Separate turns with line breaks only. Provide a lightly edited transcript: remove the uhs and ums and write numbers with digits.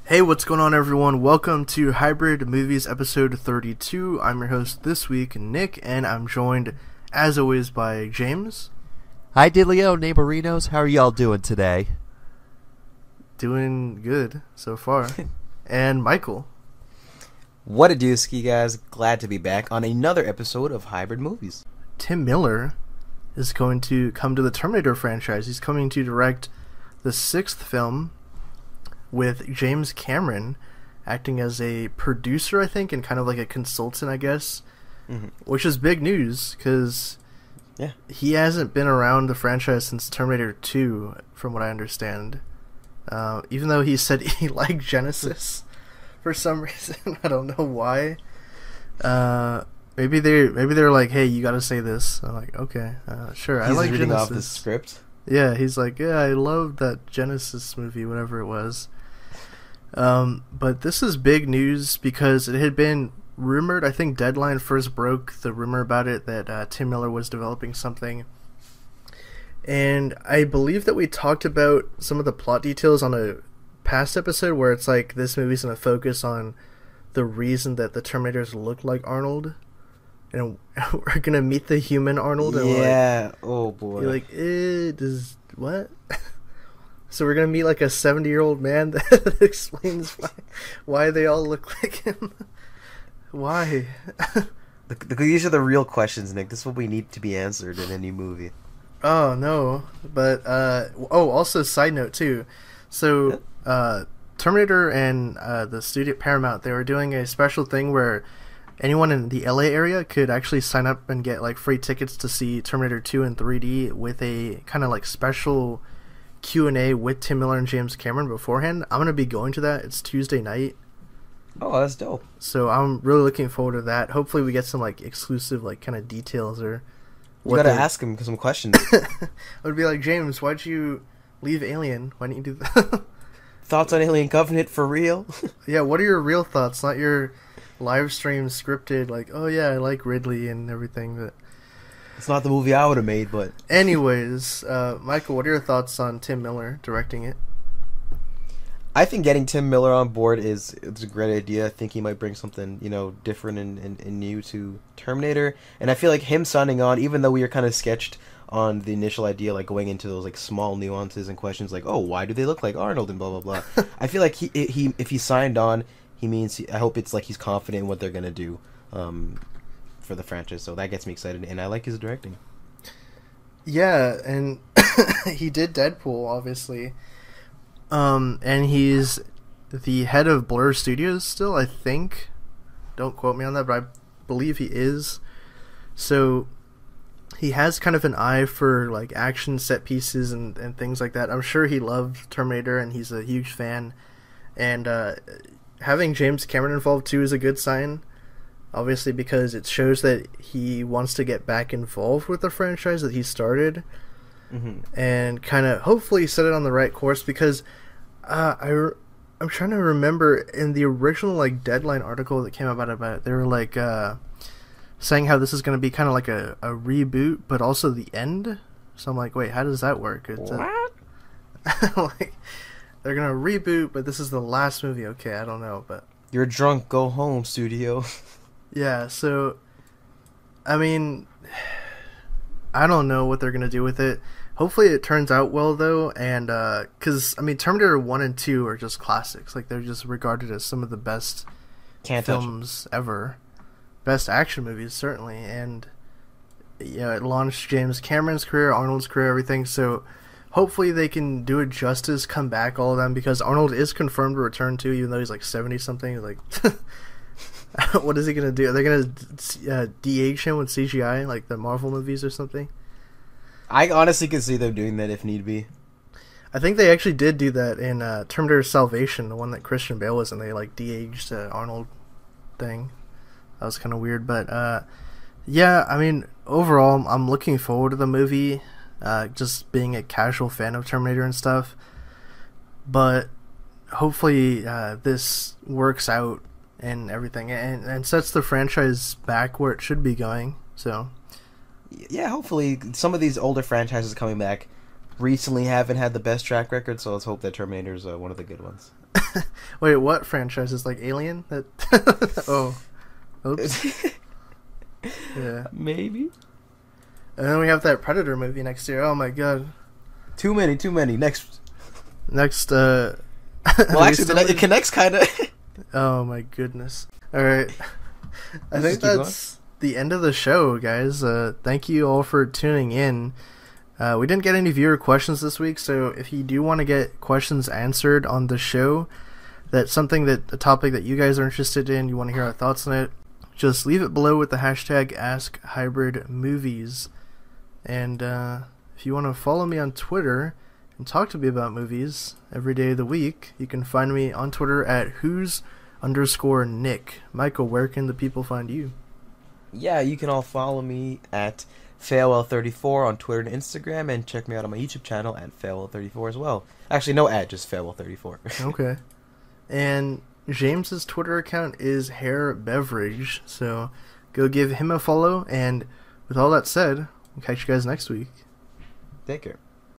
Hey, what's going on, everyone? Welcome to Hybrid Movies episode 32. I'm your host this week, Nick, and I'm joined, as always, by James.
Hi, Diddley-o, neighborinos. How are y'all doing today?
Doing good so far. And Michael.
What a dooski, guys. Glad to be back on another episode of Hybrid Movies.
Tim Miller is going to come to the Terminator franchise. He's coming to direct the 6th film, with James Cameron acting as a producer, I think, and kind of like a consultant, I guess, which is big news because he hasn't been around the franchise since Terminator 2, from what I understand. Even though he said he liked Genesis for some reason, I don't know why. Maybe they're like, hey, you got to say this. I'm like, okay, sure.
He's
I like
reading
Genesis.
off the script.
Yeah, he's like, yeah, I love that Genesis movie, whatever it was. But this is big news because it had been rumored. I think Deadline first broke the rumor about it that Tim Miller was developing something. And I believe that we talked about some of the plot details on a past episode where it's like this movie's going to focus on the reason that the Terminators look like Arnold. And we're going to meet the human Arnold. And
yeah, oh boy.
You're like, does what? So we're gonna meet like a 70-year-old man that explains why they all look like him. Why?
These are the real questions, Nick. This is what we need to be answered in any movie.
Oh no, but also side note too. So Terminator and the studio Paramount, they were doing a special thing where anyone in the LA area could actually sign up and get like free tickets to see Terminator 2 in 3D with a kind of like special Q&A with Tim Miller and James Cameron beforehand. I'm going to be going to that. It's Tuesday night.
Oh, that's dope.
So I'm really looking forward to that. Hopefully we get some like exclusive like kind of details or
what. You got to ask him some questions.
I would be like, James, why'd you leave Alien? Why didn't you do that?
Thoughts on Alien Covenant for real?
Yeah, what are your real thoughts? Not your live stream scripted like, oh yeah, I like Ridley and everything, but
it's not the movie I would have made, but
anyways, Michael, what are your thoughts on Tim Miller directing it?
I think getting Tim Miller on board it's a great idea. I think he might bring something, different and new to Terminator. And I feel like him signing on, even though we were kind of sketched on the initial idea, like going into those like small nuances and questions like, oh, why do they look like Arnold and blah blah blah. I feel like he if he signed on, he means I hope it's like he's confident in what they're gonna do. For the franchise, so that gets me excited, and I like his directing.
Yeah, and he did Deadpool, obviously, and he's the head of Blur Studios still, I think. Don't quote me on that, but I believe he is. So he has kind of an eye for like action set pieces and things like that. I'm sure he loved Terminator, and he's a huge fan. And having James Cameron involved too is a good sign. Obviously, because it shows that he wants to get back involved with the franchise that he started, and kind of hopefully set it on the right course. Because I'm trying to remember in the original like Deadline article that came about it, they were like saying how this is going to be kind of like a reboot, but also the end. So I'm like, wait, how does that work?
What?
Like they're gonna reboot, but this is the last movie. Okay, I don't know, but
you're drunk. Go home, studio.
Yeah, so, I mean, I don't know what they're going to do with it. Hopefully it turns out well, though, and, because, I mean, Terminator 1 and 2 are just classics. Like, they're just regarded as some of the best films ever. Best action movies, certainly, and, yeah, it launched James Cameron's career, Arnold's career, everything, so hopefully they can do it justice, come back, all of them, because Arnold is confirmed to return, too, even though he's, like, 70-something, like... What is he gonna do? Are they gonna de-age him with CGI like the Marvel movies or something?
I honestly could see them doing that if need be.
I think they actually did do that in Terminator Salvation, the one that Christian Bale was in. They like de-aged Arnold thing. That was kind of weird, but yeah. I mean, overall, I'm looking forward to the movie. Just being a casual fan of Terminator and stuff, but hopefully this works out and everything, and sets the franchise back where it should be going. So
yeah, hopefully some of these older franchises coming back recently haven't had the best track record, so let's hope that Terminator's one of the good ones.
Wait, what franchises? Like Alien? That. Oh, oops. Yeah.
Maybe.
And then we have that Predator movie next year. Oh my god.
Too many. Next.
Well,
Actually, it connects kind of.
Oh my goodness. All right. I think
Just keep
that's the end of the show, guys. Thank you all for tuning in. We didn't get any viewer questions this week, so if you do want to get questions answered on the show, that's something a topic that you guys are interested in, you want to hear our thoughts on it, just leave it below with the hashtag AskHybridMovies. And if you want to follow me on Twitter and talk to me about movies every day of the week, you can find me on Twitter at who's_Nick. Michael, where can the people find you?
Yeah, you can all follow me at Failwell34 on Twitter and Instagram, and check me out on my YouTube channel at Failwell34 as well. Actually, no ad, just Failwell34.
Okay. And James's Twitter account is Hair Beverage, so go give him a follow. And with all that said, we'll catch you guys next week.
Take care.